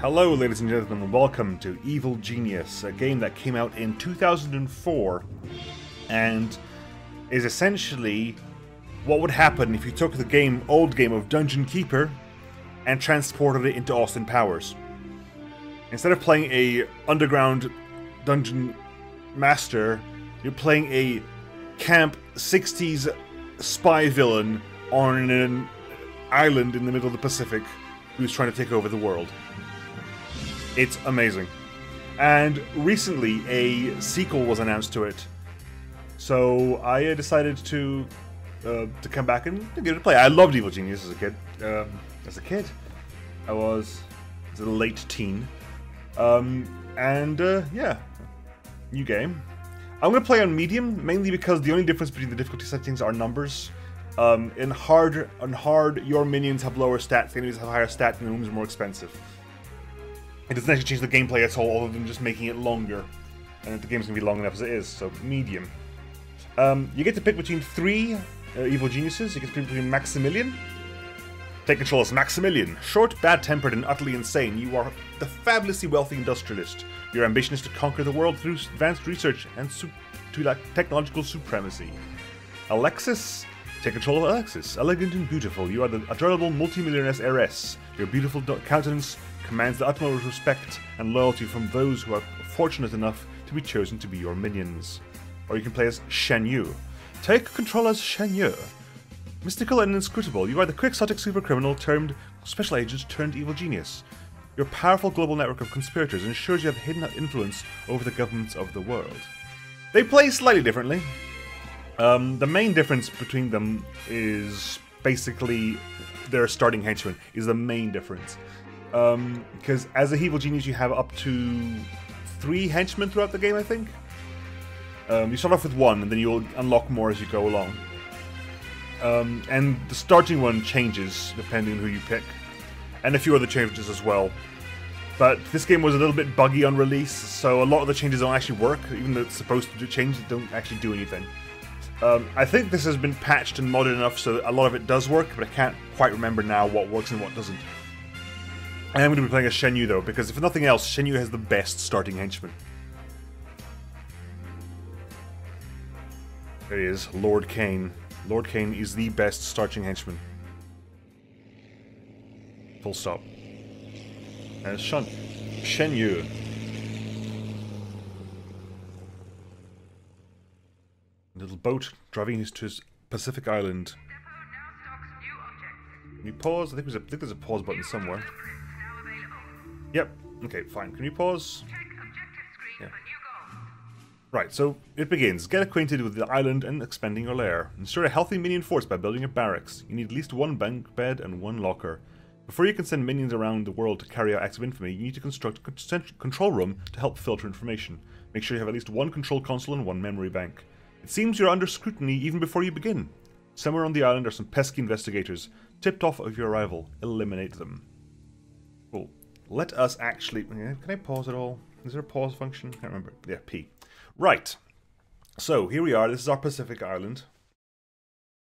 Hello ladies and gentlemen, and welcome to Evil Genius, a game that came out in 2004 and is essentially what would happen if you took the old game of Dungeon Keeper and transported it into Austin Powers. Instead of playing a underground dungeon master, you're playing a camp 60s spy villain on an island in the middle of the Pacific who's trying to take over the world. It's amazing. And recently a sequel was announced to it. So I decided to come back and give it a play. I loved Evil Genius as a kid. I was a late teen. Yeah, new game. I'm going to play on medium, mainly because the only difference between the difficulty settings are numbers. On hard, your minions have lower stats, the enemies have higher stats, and the rooms are more expensive. It doesn't actually change the gameplay at all, other than just making it longer. And the game's going to be long enough as it is, so medium. You get to pick between three evil geniuses. You get to pick between Maximilian. Take control as Maximilian. Short, bad-tempered, and utterly insane, you are the fabulously wealthy industrialist. Your ambition is to conquer the world through advanced research and technological supremacy. Alexis. Take control of Alexis. Elegant and beautiful, you are the adorable multimillionaire heiress. Your beautiful countenance commands the utmost respect and loyalty from those who are fortunate enough to be chosen to be your minions. Or you can play as Shen Yu. Take control as Shen Yu. Mystical and inscrutable, you are the quixotic supercriminal turned special agent turned evil genius. Your powerful global network of conspirators ensures you have hidden influence over the governments of the world. They play slightly differently. The main difference between them is basically their starting henchman is the main difference. Because as a evil genius you have up to 3 henchmen throughout the game, I think. You start off with 1 and then you'll unlock more as you go along. And the starting one changes depending on who you pick. And a few other changes as well. But this game was a little bit buggy on release, so a lot of the changes don't actually work. Even though it's supposed to change, they don't actually do anything. I think this has been patched and modded enough so that a lot of it does work, but I can't quite remember now what works and what doesn't. I am going to be playing as Shen Yu though, because if nothing else, Shen Yu has the best starting henchman. There he is, Lord Kane. Lord Kane is the best starting henchman. Full stop. And Shen Yu. Little boat driving to his Pacific island. Can you pause? I think there's a pause button somewhere. Yep. Okay, fine. Can you pause? Yeah. Right, so it begins. Get acquainted with the island and expanding your lair. Ensure a healthy minion force by building a barracks. You need at least 1 bunk bed and 1 locker. Before you can send minions around the world to carry out acts of infamy, you need to construct a control room to help filter information. Make sure you have at least 1 control console and 1 memory bank. It seems you're under scrutiny even before you begin. Somewhere on the island are some pesky investigators. Tipped off of your arrival, eliminate them. Cool. Let us actually... Can I pause at all? Is there a pause function? Can't remember. Yeah, P. Right. So, here we are. This is our Pacific island.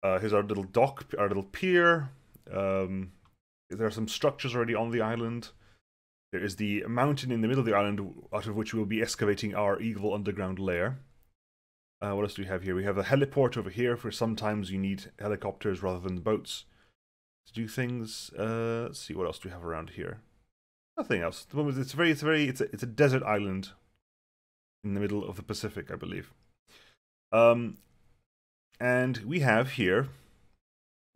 Here's our little dock, our little pier. There are some structures already on the island. There is the mountain in the middle of the island, out of which we will be excavating our evil underground lair. What else do we have here? We have a heliport over here, for sometimes you need helicopters rather than boats to do things. Let's see, what else do we have around here? Nothing else. The moment it's a desert island in the middle of the Pacific, I believe. And we have here,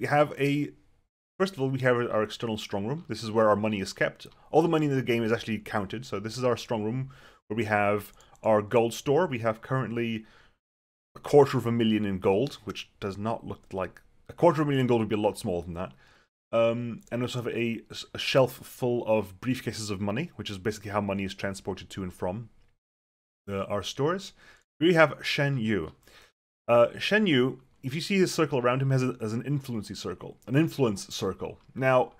first of all, we have our external strong room. This is where our money is kept. All the money in the game is actually counted. So this is our strong room where we have our gold store. We have currently 250,000 in gold, which does not look like... 250,000 gold would be a lot smaller than that. And we also have a shelf full of briefcases of money, which is basically how money is transported to and from our stores. We have Shen Yu. Shen Yu, if you see his circle around him, has an influence circle. Now,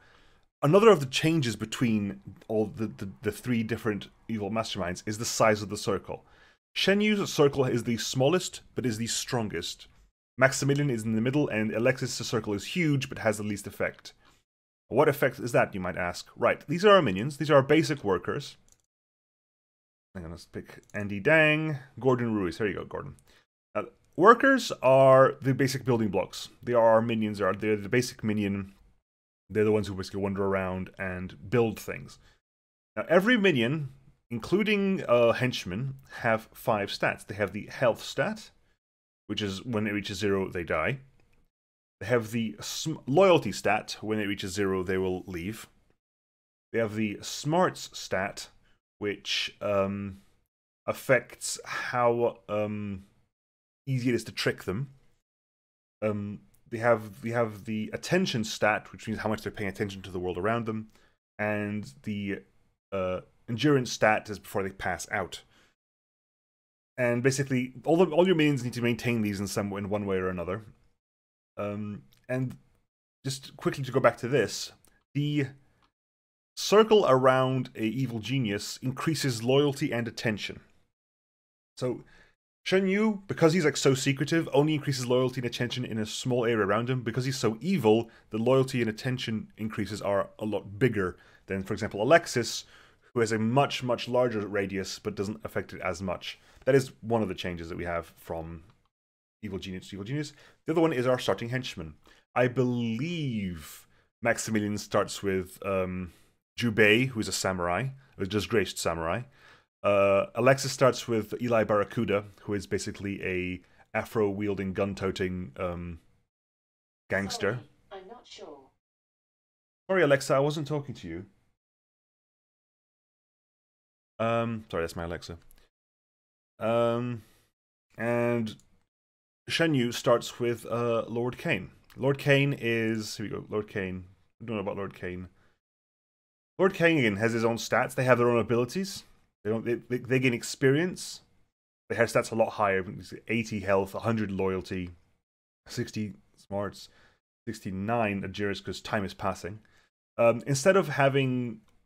another of the changes between all the 3 different evil masterminds is the size of the circle. Shen Yu's circle is the smallest, but is the strongest. Maximilian is in the middle, and Alexis' circle is huge, but has the least effect. What effect is that, you might ask? Right, these are our minions. These are our basic workers. I'm going to pick Andy Dang, Gordon Ruiz. There you go, Gordon. Workers are the basic building blocks. They are our minions. They're the basic minion. They're the ones who basically wander around and build things. Now, every minion, including henchmen, have 5 stats. They have the health stat, which is when it reaches 0, they die. They have the loyalty stat. When it reaches 0, they will leave. They have the smarts stat, which affects how easy it is to trick them. They have the attention stat, which means how much they're paying attention to the world around them, and the endurance stat is before they pass out. And basically, all your minions need to maintain these in one way or another. And just quickly to go back to this, the circle around a evil genius increases loyalty and attention. So Shen Yu, because he's like so secretive, only increases loyalty and attention in a small area around him. Because he's so evil, the loyalty and attention increases are a lot bigger than, for example, Alexis, who has a much, much larger radius but doesn't affect it as much. That is one of the changes that we have from Evil Genius to Evil Genius. The other one is our starting henchman. I believe Maximilian starts with Jubei, who is a samurai, a disgraced samurai. Alexis starts with Eli Barracuda, who is basically a afro-wielding, gun-toting gangster. Sorry, I'm not sure. Sorry, Alexa, I wasn't talking to you. Sorry, that's my Alexa. And Shen Yu starts with Lord Cain. Lord Cain is... Here we go, Lord Cain. I don't know about Lord Cain. Lord Cain, again, has his own stats. They have their own abilities. They gain experience. They have stats a lot higher. 80 health, 100 loyalty, 60 smarts, 69 agility because time is passing. Instead of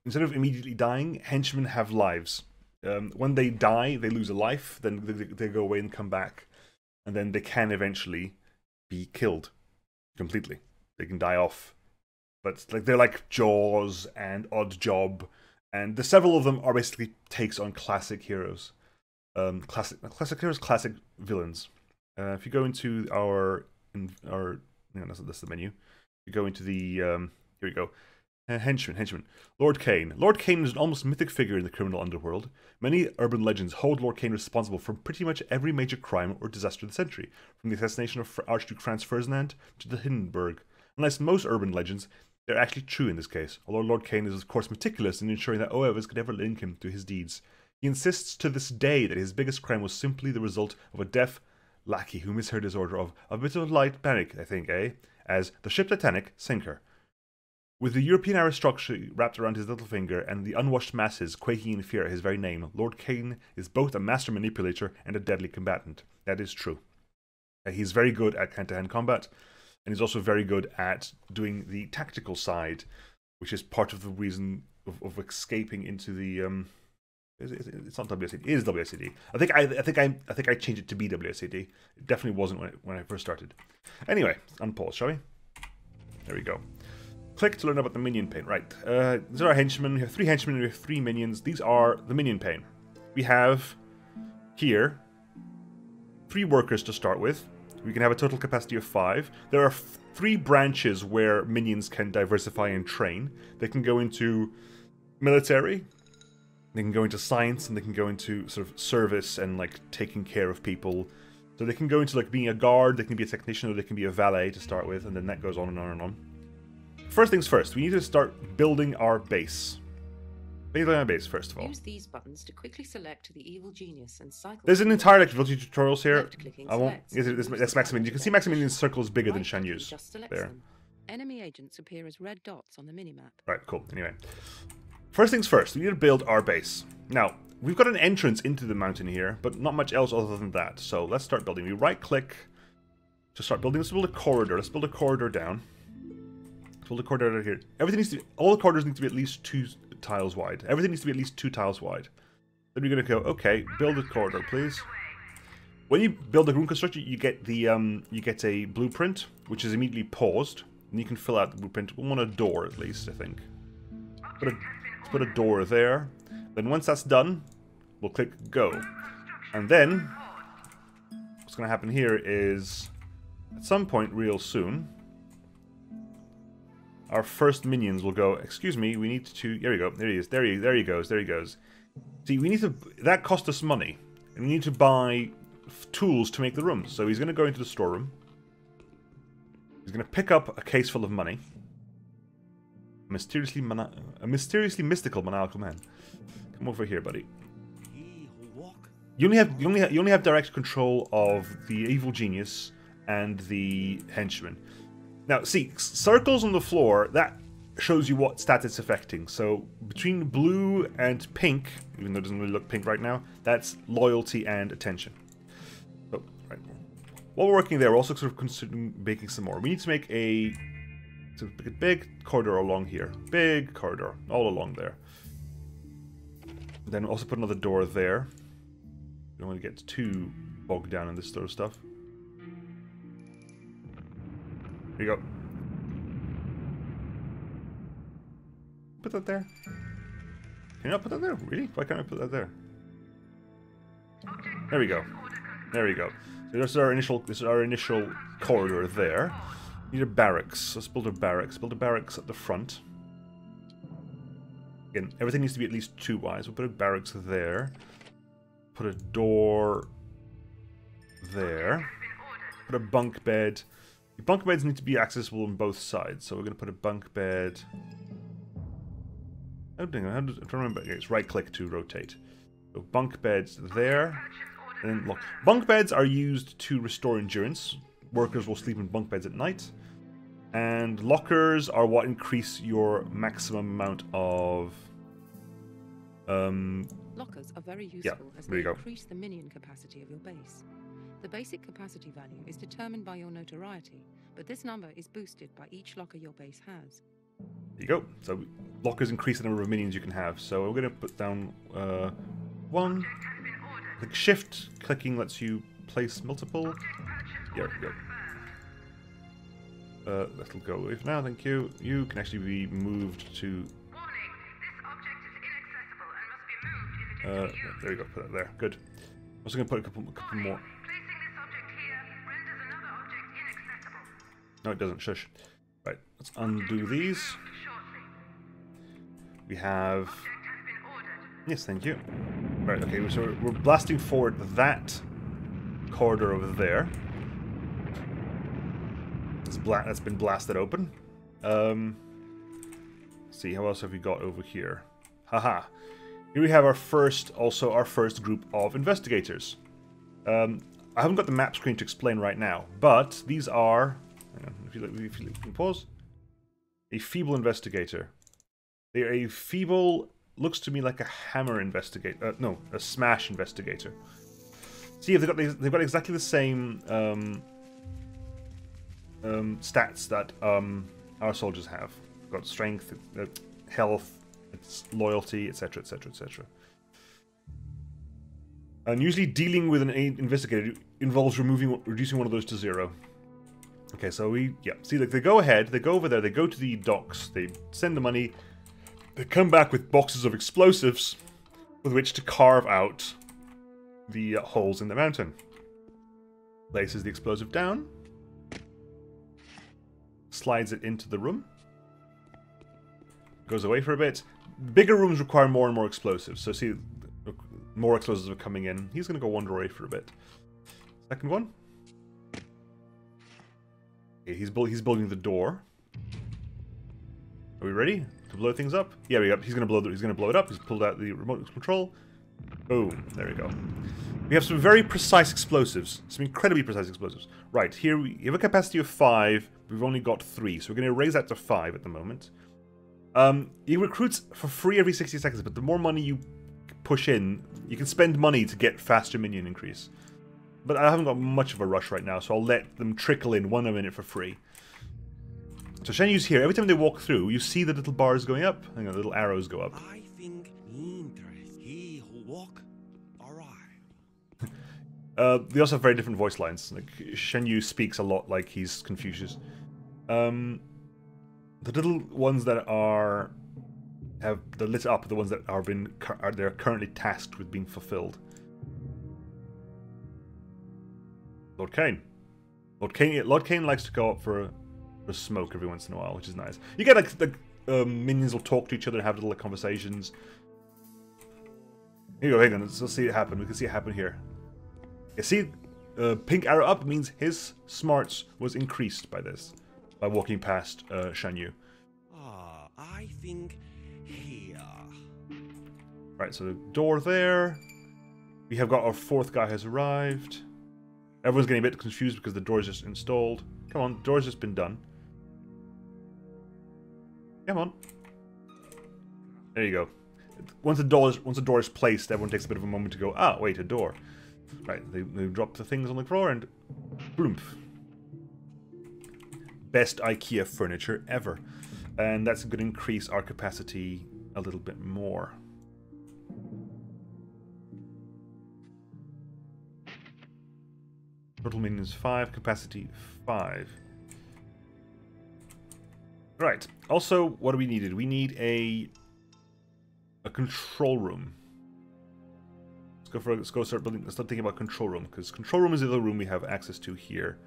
immediately dying, henchmen have lives. When they die, they lose a life. Then they go away and come back, and then they can eventually be killed completely. They can die off. But they're like Jaws and Odd Job. And the several of them are basically takes on classic heroes. Classic heroes, classic villains. If you go into that's the menu. If you go into the, here we go. Henchman. Lord Cain. Lord Cain is an almost mythic figure in the criminal underworld. Many urban legends hold Lord Cain responsible for pretty much every major crime or disaster of the century, from the assassination of Archduke Franz Ferdinand to the Hindenburg. Unless most urban legends, they're actually true in this case, although Lord Cain is of course meticulous in ensuring that others could never link him to his deeds. He insists to this day that his biggest crime was simply the result of a deaf lackey who misheard his order of a bit of light panic, I think, as the ship Titanic sink her. With the European aristocracy wrapped around his little finger and the unwashed masses quaking in fear at his very name, Lord Cain is both a master manipulator and a deadly combatant. That is true. He's very good at hand-to-hand combat, and he's also very good at doing the tactical side, which is part of the reason of escaping into the it's not WSCD. It is WSCD. I think I changed it to be WSCD. It definitely wasn't when I first started. Anyway, unpause, shall we? There we go. Click to learn about the Minion Pain. Right. These are our henchmen. We have 3 henchmen and we have 3 minions. These are the Minion Pain. We have here 3 workers to start with. We can have a total capacity of 5. There are 3 branches where minions can diversify and train. They can go into military, they can go into science, and they can go into sort of service and like taking care of people. So they can go into like being a guard, they can be a technician, or they can be a valet to start with, and then that goes on and on and on. First things first, we need to start building our base. Building our base, first of all. Use these buttons to quickly select the evil genius and cycle. There's an entire activity tutorials here. I won't. That's Maximilian. You can see Maximilian's circle is bigger than Shen Yu's. There. Enemy agents appear as red dots on the minimap. Right, cool. Anyway, first things first, we need to build our base. Now, we've got an entrance into the mountain here, but not much else other than that. So let's start building. We right-click to start building. Let's build a corridor. Let's build a corridor down. Let's build a corridor down here. Everything needs to be, all the corridors need to be at least 2 tiles wide. Everything needs to be at least 2 tiles wide. Then we're going to go, okay, build a corridor, please. When you build a room construction, you get the you get a blueprint, which is immediately paused. And you can fill out the blueprint. We want a door at least, I think. Let's put a door there. Then once that's done, we'll click go. And then what's going to happen here is at some point real soon, our first minions will go, excuse me, we need to... There we go. There he is. There he goes. There he goes. See, we need to... That cost us money. And we need to buy tools to make the rooms. So he's going to go into the storeroom. He's going to pick up a case full of money. A mysteriously mystical maniacal man. Come over here, buddy. You only have direct control of the evil genius and the henchman. Now, see, circles on the floor, that shows you what stat it's affecting. So, between blue and pink, even though it doesn't really look pink right now, that's loyalty and attention. So, right. While we're working there, we're also sort of considering making some more. We need to make a big corridor along here. Big corridor, all along there. Then also put another door there. We don't want to get too bogged down in this sort of stuff. Here you go. Put that there. Can you not put that there? Really? Why can't I put that there? There we go. There we go. So this is our initial corridor there. Need a barracks. Let's build a barracks. Build a barracks at the front. Again, everything needs to be at least 2 wide. We'll put a barracks there. Put a door there. Put a bunk bed. The bunk beds need to be accessible on both sides, so we're going to put a bunk bed. I'm trying to remember. It's right click to rotate. So bunk beds there. And then look. Bunk beds are used to restore endurance. Workers will sleep in bunk beds at night. And lockers are what increase your maximum amount of... Lockers are very useful as they increase the minion capacity of your base. The basic capacity value is determined by your notoriety, but this number is boosted by each locker your base has. There you go. So lockers increase the number of minions you can have. So we're going to put down 1. Click shift. Clicking lets you place multiple. There we go. That'll go away for now, thank you. You can actually be moved to... there you go, put that there. Good. I'm also going to put a couple more. No, it doesn't. Shush. Right, let's undo these. We have... Yes, thank you. Right, okay, so we're blasting forward that corridor over there. That's been blasted open. See, how else have we got over here? Haha. Here we have our first group of investigators. I haven't got the map screen to explain right now, but these are... Hang on, if you can pause. A feeble investigator. They are a feeble... Looks to me like a hammer investigator. No, a smash investigator. See, they've got exactly the same stats that our soldiers have. They've got strength, health, it's loyalty, etc., etc., etc. And usually dealing with an investigator involves reducing one of those to 0. Okay, so see, like they go ahead, they go over there, they go to the docks, they send the money, they come back with boxes of explosives with which to carve out the holes in the mountain. Places the explosive down, slides it into the room, goes away for a bit. Bigger rooms require more and more explosives, so see, more explosives are coming in. He's going to go wander away for a bit. Second one. Okay, he's building the door. Are we ready to blow things up? Yeah, he's going to blow it up. He's pulled out the remote control. Boom. There we go. We have some very precise explosives. Some incredibly precise explosives. Right, here we have a capacity of 5. We've only got 3, so we're going to raise that to 5 at the moment. You recruit for free every 60 seconds, but the more money you push in, you can spend money to get faster minion increase. But I haven't got much of a rush right now, so I'll let them trickle in 1 a minute for free. So Shen Yu's here. Every time they walk through, you see the little bars going up. Hang on, the little arrows go up. I think he who walk alright. They also have very different voice lines. Like Shen Yu speaks a lot like he's Confucius. The little ones that are have the lit up are the ones that they're currently tasked with being fulfilled. Lord Kane. Lord Kane likes to go up for a smoke every once in a while, which is nice. You get like the minions will talk to each other and have little conversations. Here you go, hang on, let's see it happen. We can see it happen here. You see, pink arrow up means his smarts was increased by this, by walking past Shan Yu. I think here. Right, so the door there. We have got our fourth guy has arrived. Everyone's getting a bit confused because the door is just installed. Come on, the door's just been done. Come on. There you go. Once the door is placed, everyone takes a bit of a moment to go, ah, wait, a door. Right, they drop the things on the floor and boom. Best IKEA furniture ever. And that's going to increase our capacity a little bit more. Total minions 5, capacity 5. Right. Also, what do we needed? We need a control room. Let's start thinking about control room, because control room is the other room we have access to here,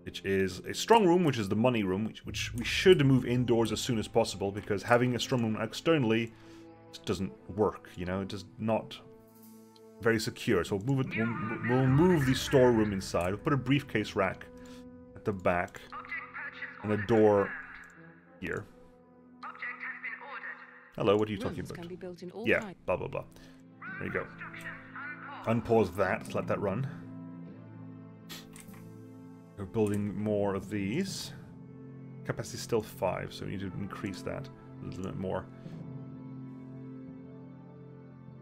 which is a strong room, which is the money room, which we should move indoors as soon as possible, because having a strong room externally just doesn't work. You know, it's just not very secure. So we'll move the storeroom inside. We'll put a briefcase rack at the back and a door here. Hello, what are you talking about? Can be built in all yeah, blah blah blah. There you go. Unpause that. Let that run. We're building more of these. Capacity is still 5, so we need to increase that a little bit more.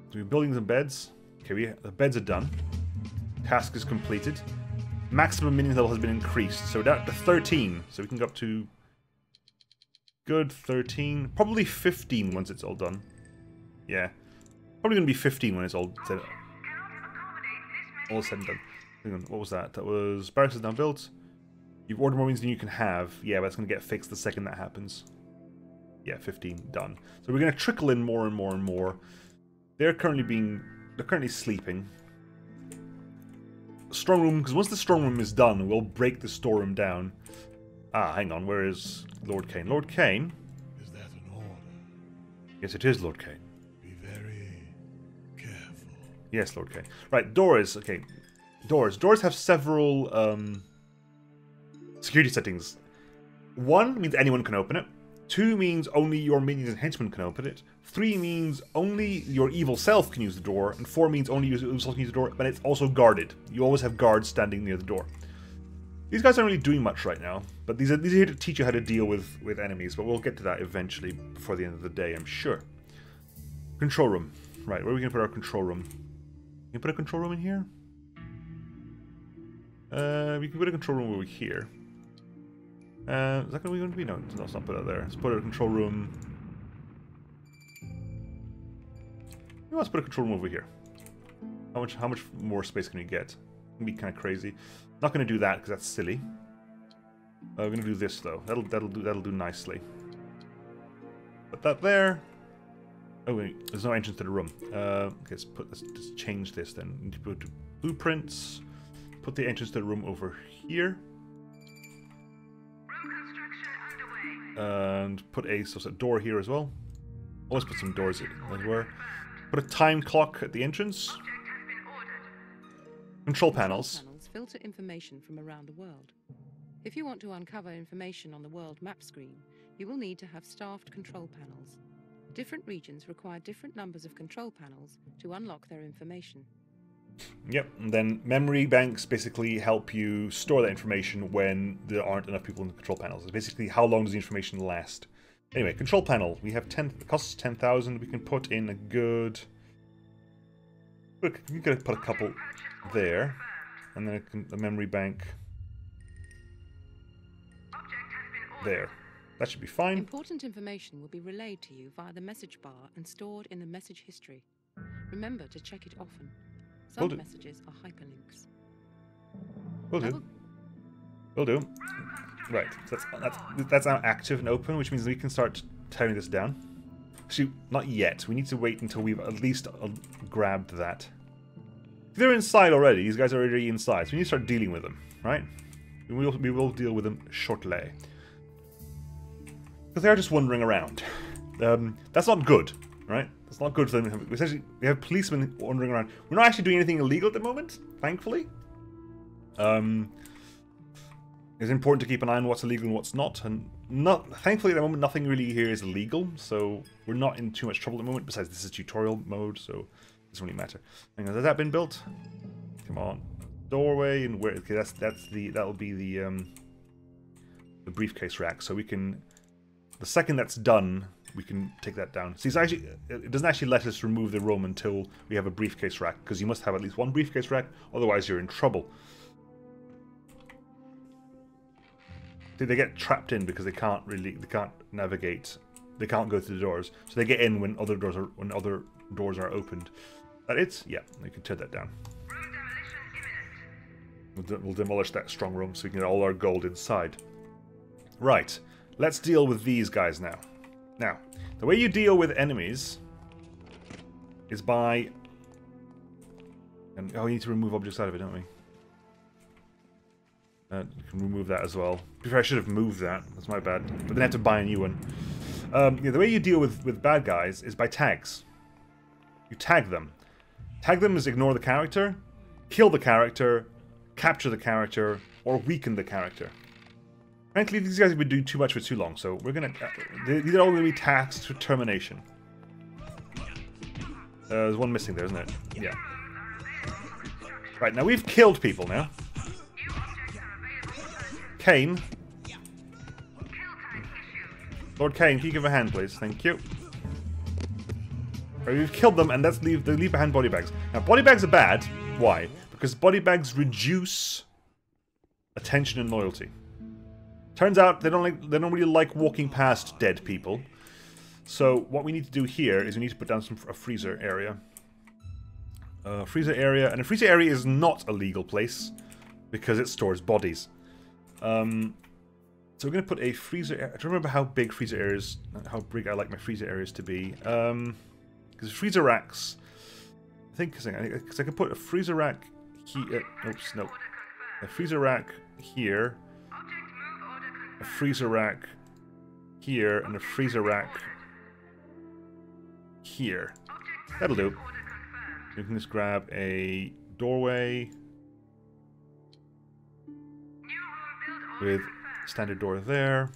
So we're building some beds. Okay, the beds are done. Task is completed. Maximum minion level has been increased, so we're down to 13. So we can go up to good 13, probably 15 once it's all done. Yeah, probably gonna be 15 when it's all said and done. Hang on, what was that? That was barracks is now built. You've ordered more minions than you can have. Yeah, but it's gonna get fixed the second that happens. Yeah, 15 done. So we're gonna trickle in more and more and more. They're currently sleeping. Strong room, because once the strong room is done, we'll break the storeroom down. Ah, hang on, where is Lord Kane? Lord Kane? Is that an order? Yes, it is Lord Kane. Be very careful. Yes, Lord Kane. Right, doors. Okay, doors. Doors have several security settings. 1 means anyone can open it. 2 means only your minions and henchmen can open it. 3 means only your evil self can use the door. And 4 means only your evil self can use the door, but it's also guarded. You always have guards standing near the door. These guys aren't really doing much right now, but these are here to teach you how to deal with enemies, but we'll get to that eventually before the end of the day, I'm sure. Control room. Right, where are we going to put our control room? Can we put a control room in here? We can put a control room over here. Is that going to be? No, let's not put it there. Let's put a control room. Let's put a control room over here. How much more space can we get? It can be kind of crazy. Not going to do that because that's silly. We're going to do this though. That'll do nicely. Put that there. Oh wait, there's no entrance to the room. Okay, let's change this then. We need to put blueprints. Put the entrance to the room over here. And put a door here as well. Always put some doors everywhere. Put a time clock at the entrance. Control panels. Filter information from around the world. If you want to uncover information on the world map screen, you will need to have staffed control panels. Different regions require different numbers of control panels to unlock their information. Yep, and then memory banks basically help you store that information when there aren't enough people in the control panels. It's basically how long does the information last. Anyway, control panel. We have 10, it costs 10,000. We can put in a good... Look, you could put a couple there. And then a memory bank there. That should be fine. Important information will be relayed to you via the message bar and stored in the message history. Remember to check it often. Some messages are hyperlinks. Will do. Will do. Right, so that's now active and open, which means we can start tearing this down. Actually, not yet. We need to wait until we've at least grabbed that. If they're inside already, these guys are already inside, so we need to start dealing with them, right? We will deal with them shortly. Because they're just wandering around. That's not good, right? That's not good for them. Essentially, we have policemen wandering around. We're not actually doing anything illegal at the moment, thankfully. It's important to keep an eye on what's illegal and what's not, and thankfully at the moment nothing really here is illegal, so we're not in too much trouble at the moment. Besides, this is tutorial mode, so it doesn't really matter. Hang on, has that been built? Come on, doorway and where? Okay, that'll be the briefcase rack. So we can, the second that's done, we can take that down. See, it doesn't actually let us remove the room until we have a briefcase rack, because you must have at least one briefcase rack, otherwise you're in trouble. They get trapped in because they can't navigate, they can't go through the doors, so they get in when other doors are opened. That it? Yeah, we can tear that down. We'll demolish that strong room so we can get all our gold inside. Right, let's deal with these guys now. Now, the way you deal with enemies is by, and we need to remove objects out of it, don't we? You can remove that as well. Before I should have moved that. That's my bad. But then I have to buy a new one. Yeah, the way you deal with bad guys is by tags. You tag them. Tag them is ignore the character, kill the character, capture the character, or weaken the character. Frankly, these guys have been doing too much for too long, so we're gonna. These are all gonna be tasked to termination. There's one missing there, isn't it? Yeah. Right, now we've killed people now. Kane. Lord Kane, can you give a hand, please? Thank you. Right, we've killed them, and they leave behind body bags. Now, body bags are bad. Why? Because body bags reduce attention and loyalty. Turns out they don't really like walking past dead people. So what we need to do here is we need to put down a freezer area. Freezer area, and a freezer area is not a legal place because it stores bodies. So we're going to put a freezer. I don't remember how big freezer areas, how big I like my freezer areas to be. Because freezer racks, I think, because I could put a freezer rack here. Oops, no. A freezer rack here. A freezer rack here, and a freezer rack here. That'll do. We can just grab a doorway with standard door there.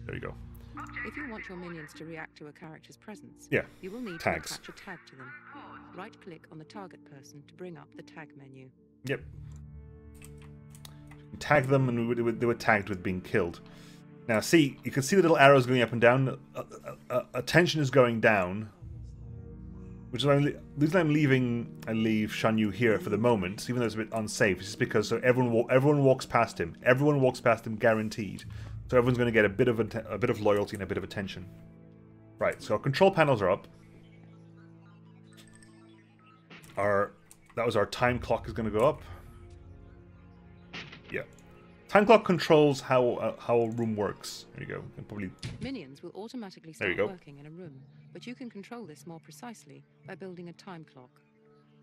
There you go. If you want your minions to react to a character's presence, yeah, you will need tags. to attach a tag to them. Right-click on the target person to bring up the tag menu. Yep. Tag them, and they were tagged with being killed. Now, see, you can see the little arrows going up and down. Attention is going down, which is why the reason I leave Shanyu here for the moment, even though it's a bit unsafe. It's just because so everyone walks past him. Everyone walks past him, guaranteed. So everyone's going to get a bit of loyalty and a bit of attention. Right. So our control panels are up. That was our time clock is going to go up. Yeah. Time clock controls how a room works. There you go. And probably minions will automatically start working in a room, but you can control this more precisely by building a time clock.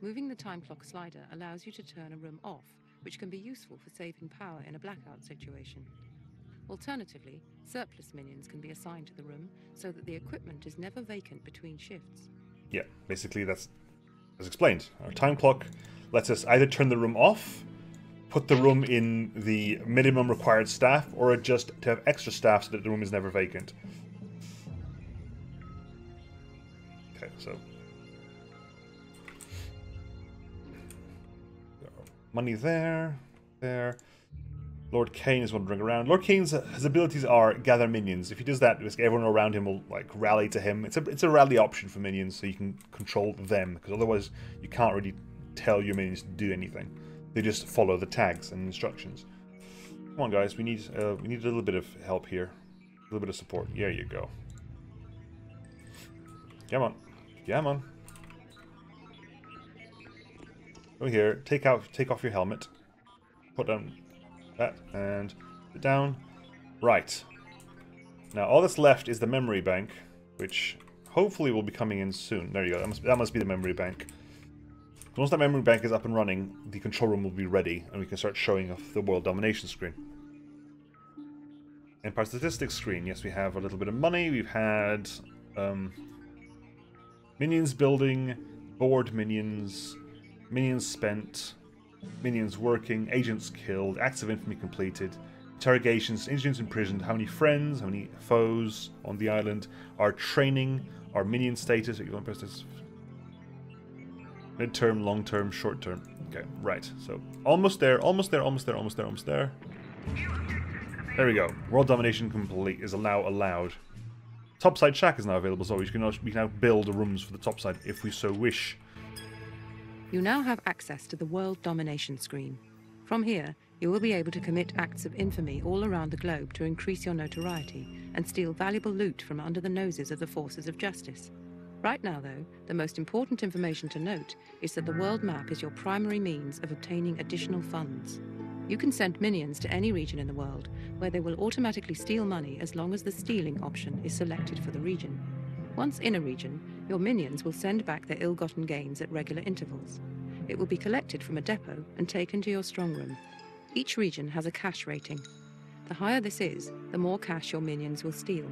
Moving the time clock slider allows you to turn a room off, which can be useful for saving power in a blackout situation. Alternatively, surplus minions can be assigned to the room so that the equipment is never vacant between shifts. Yeah, basically that's as explained. Our time clock lets us either turn the room off, put the room in the minimum required staff, or adjust to have extra staff so that the room is never vacant. Okay, so money there. Lord Kane is wandering around. Lord Kane's his abilities are gather minions. If he does that, everyone around him will like rally to him. It's a rally option for minions, so you can control them, because otherwise you can't really tell your minions to do anything. They just follow the tags and instructions. Come on, guys. We need a little bit of help here. A little bit of support. There you go. Come on. Come on. Go here. Take off your helmet. Put down that and sit down. Right. Now, all that's left is the memory bank, which hopefully will be coming in soon. There you go. That must be the memory bank. Once that memory bank is up and running, the control room will be ready, and we can start showing off the world domination screen. Empire statistics screen. Yes, we have a little bit of money. We've had minions building, board minions, minions spent, minions working, agents killed, acts of infamy completed, interrogations, agents imprisoned, how many friends, how many foes on the island, our training, our minion status. Mid-term, long-term, short-term. Okay, right. So almost there, almost there, almost there, almost there, almost there. There we go. World domination complete is now allowed. Topside shack is now available, so we can now build rooms for the topside if we so wish. You now have access to the world domination screen. From here, you will be able to commit acts of infamy all around the globe to increase your notoriety and steal valuable loot from under the noses of the forces of justice. Right now, though, the most important information to note is that the world map is your primary means of obtaining additional funds. You can send minions to any region in the world, where they will automatically steal money as long as the stealing option is selected for the region. Once in a region, your minions will send back their ill-gotten gains at regular intervals. It will be collected from a depot and taken to your strong room. Each region has a cash rating. The higher this is, the more cash your minions will steal.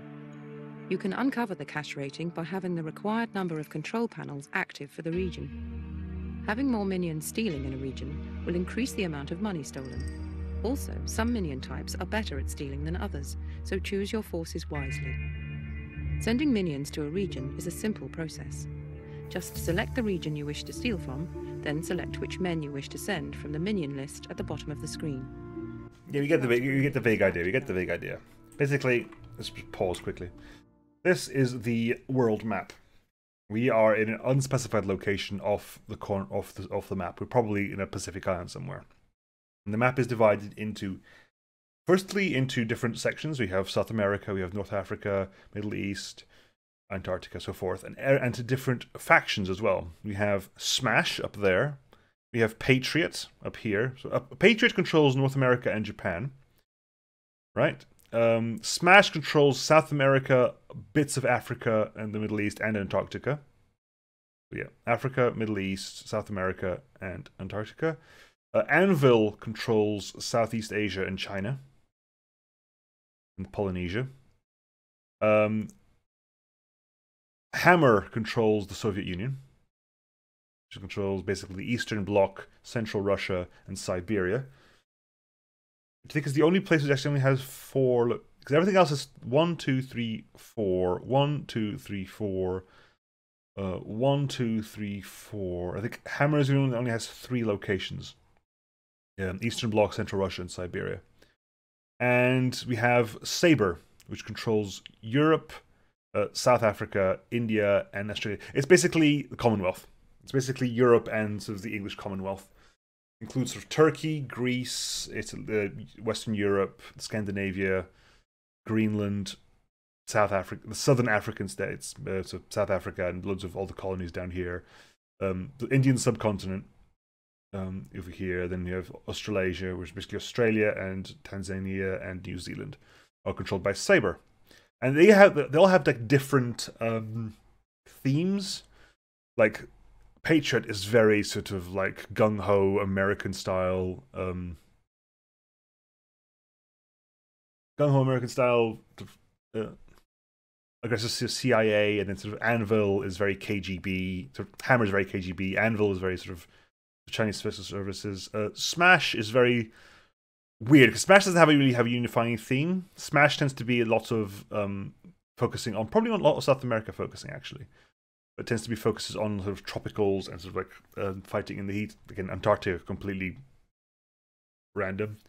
You can uncover the cash rating by having the required number of control panels active for the region. Having more minions stealing in a region will increase the amount of money stolen. Also, some minion types are better at stealing than others, so choose your forces wisely. Sending minions to a region is a simple process. Just select the region you wish to steal from, then select which men you wish to send from the minion list at the bottom of the screen. Yeah, you get the vague idea. You get the vague idea. Basically, let's just pause quickly. This is the world map. We are in an unspecified location off the map. We're probably in a Pacific island somewhere. And the map is divided into, firstly, into different sections. We have South America, we have North Africa, Middle East, Antarctica, so forth, and to different factions as well. We have Smash up there. We have Patriot up here. So Patriot controls North America and Japan, right? Smash controls South America, bits of Africa and the Middle East and Antarctica. So yeah, Africa, Middle East, South America, and Antarctica. Anvil controls Southeast Asia and China. And Polynesia. Hammer controls the Soviet Union. Which controls basically the Eastern Bloc, Central Russia, and Siberia. I think it's the only place which actually only has 4. Look, because everything else is 1, 2, 3, 4. 1, 2, 3, 4. 1, 2, 3, 4. I think Hammer's only has 3 locations. Eastern Bloc, Central Russia, and Siberia. And we have Saber, which controls Europe, South Africa, India, and Australia. It's basically the Commonwealth. It's basically Europe and sort of the English Commonwealth. Includes sort of Turkey, Greece, Western Europe, Scandinavia, Greenland, South Africa, the Southern African states, so South Africa and loads of all the colonies down here. The Indian subcontinent, over here. Then you have Australasia, which is basically Australia and Tanzania and New Zealand, are controlled by Saber, and they all have like different themes, like. Patriot is very sort of like gung-ho American style, aggressive CIA, and then sort of Anvil is very KGB. Sort of Hammer is very KGB. Anvil is very sort of Chinese Special Services. Smash is very weird because Smash doesn't really have a unifying theme. Smash tends to be a lot of focusing on probably on a lot of South America focusing actually. But tends to be focuses on sort of tropicals and sort of like fighting in the heat. Again, Antarctica, completely random.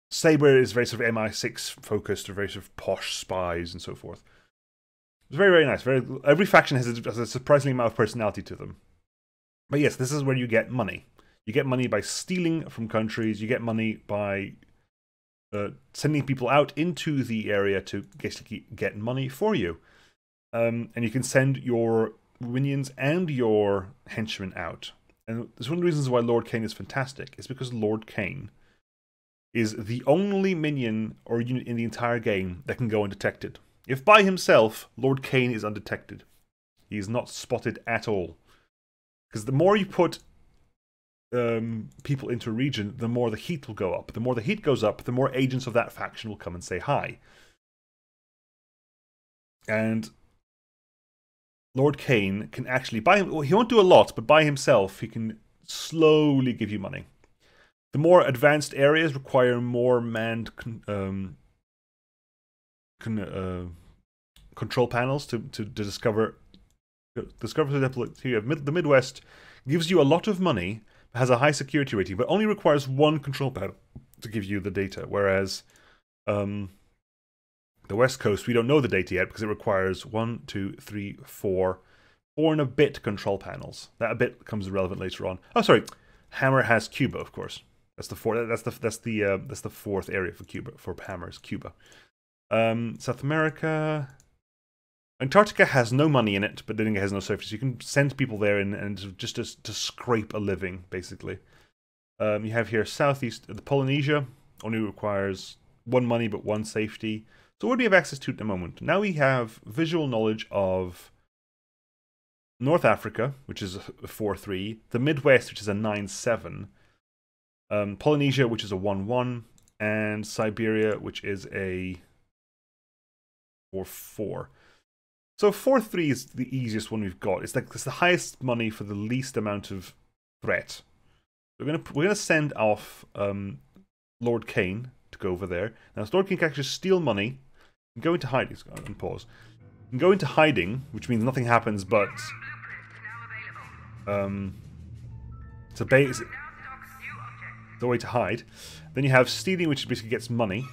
Saber is very sort of MI6 focused, or very sort of posh spies and so forth. It's very, very nice. Every faction has a surprising amount of personality to them. But yes, this is where you get money. You get money by stealing from countries. You get money by sending people out into the area to basically get money for you. And you can send your minions and your henchmen out. And it's one of the reasons why Lord Cain is fantastic. It's because Lord Cain is the only minion or unit in the entire game that can go undetected. If by himself, Lord Cain is undetected. He is not spotted at all. Because the more you put people into a region, the more the heat will go up. The more the heat goes up, the more agents of that faction will come and say hi. And Lord Cain can actually, well, he won't do a lot, but by himself, he can slowly give you money. The more advanced areas require more manned control panels to discover. Here, the Midwest gives you a lot of money, has a high security rating, but only requires one control panel to give you the data. Whereas the West Coast, we don't know the data yet because it requires 1, 2, 3, 4 and a bit control panels. That a bit becomes relevant later on. Oh, sorry, Hammer has Cuba, of course. That's the fourth. That's the fourth area for Cuba, for Hammers, Cuba. South America. Antarctica has no money in it, but then it has no surface. You can send people there and just to scrape a living, basically. You have here Southeast, the Polynesia, only requires 1 money but 1 safety. So what do we have access to at the moment? Now we have visual knowledge of North Africa, which is a 4-3, the Midwest, which is a 9-7, Polynesia, which is a 1-1, and Siberia, which is a 4-4. So 4-3 is the easiest one we've got. It's the highest money for the least amount of threat. We're gonna send off Lord Cain to go over there. Now Lord Cain can actually steal money and go into hiding. And pause. And go into hiding, which means nothing happens, but it's a way to hide. Then you have stealing, which basically gets money.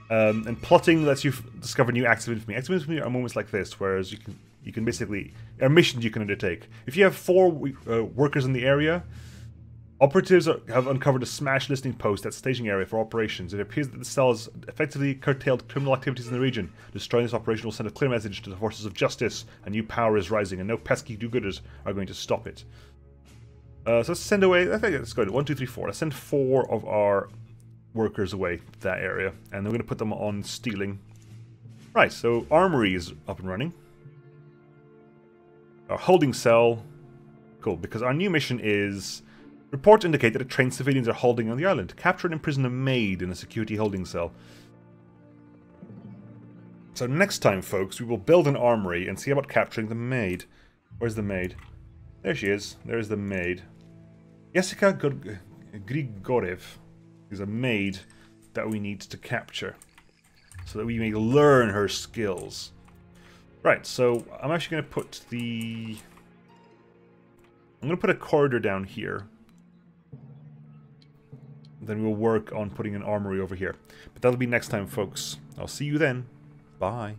And plotting lets you discover new acts of infamy. Acts of infamy are moments like this, whereas you can basically are missions you can undertake. If you have 4 workers in the area, operatives have uncovered a smash listening post at staging area for operations. It appears that the cell has effectively curtailed criminal activities in the region. Destroying this operation will send a clear message to the forces of justice. A new power is rising, and no pesky do-gooders are going to stop it. So let's send away. I think let's go to 1, 2, 3, 4. Let's send 4 of our workers away to that area, and we're going to put them on stealing. Right, so Armory is up and running. Our holding cell, cool, because our new mission is reports indicate that trained civilians are holding on the island. Capture and imprison a maid in a security holding cell. So next time, folks, we will build an armory and see about capturing the maid. Where's the maid? There she is. There's the maid. Jessica Grigorev is a maid that we need to capture so that we may learn her skills. Right, so I'm actually going to put I'm going to put a corridor down here. Then we'll work on putting an armory over here. But that'll be next time, folks. I'll see you then. Bye.